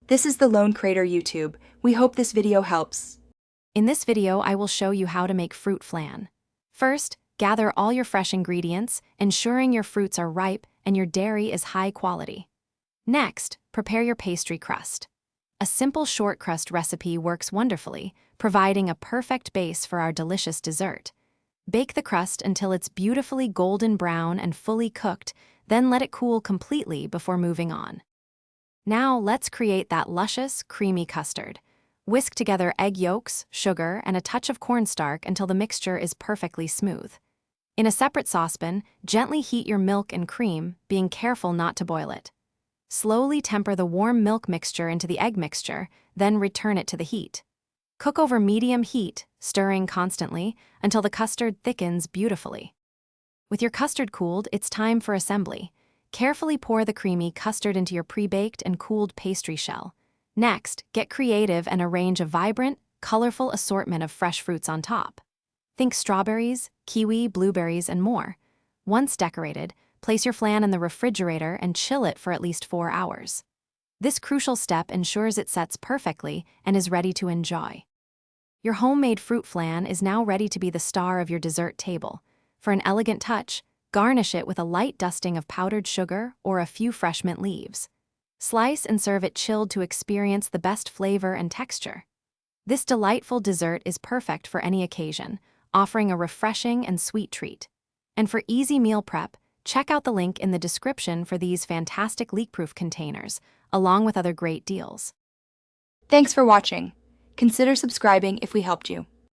This is the Lone Crater YouTube. We hope this video helps. In this video, I will show you how to make fruit flan. First, gather all your fresh ingredients, ensuring your fruits are ripe and your dairy is high quality. Next, prepare your pastry crust. A simple short crust recipe works wonderfully, providing a perfect base for our delicious dessert. Bake the crust until it's beautifully golden brown and fully cooked, then let it cool completely before moving on. Now let's create that luscious, creamy custard. Whisk together egg yolks, sugar, and a touch of cornstarch until the mixture is perfectly smooth. In a separate saucepan, gently heat your milk and cream, being careful not to boil it. Slowly temper the warm milk mixture into the egg mixture, then return it to the heat. Cook over medium heat, stirring constantly, until the custard thickens beautifully. With your custard cooled, it's time for assembly. Carefully pour the creamy custard into your pre-baked and cooled pastry shell. Next, get creative and arrange a vibrant, colorful assortment of fresh fruits on top. Think strawberries, kiwi, blueberries, and more. Once decorated, place your flan in the refrigerator and chill it for at least 4 hours. This crucial step ensures it sets perfectly and is ready to enjoy. Your homemade fruit flan is now ready to be the star of your dessert table. For an elegant touch, garnish it with a light dusting of powdered sugar or a few fresh mint leaves. Slice and serve it chilled to experience the best flavor and texture. This delightful dessert is perfect for any occasion, offering a refreshing and sweet treat. And for easy meal prep, check out the link in the description for these fantastic leak-proof containers, along with other great deals. Thanks for watching. Consider subscribing if we helped you.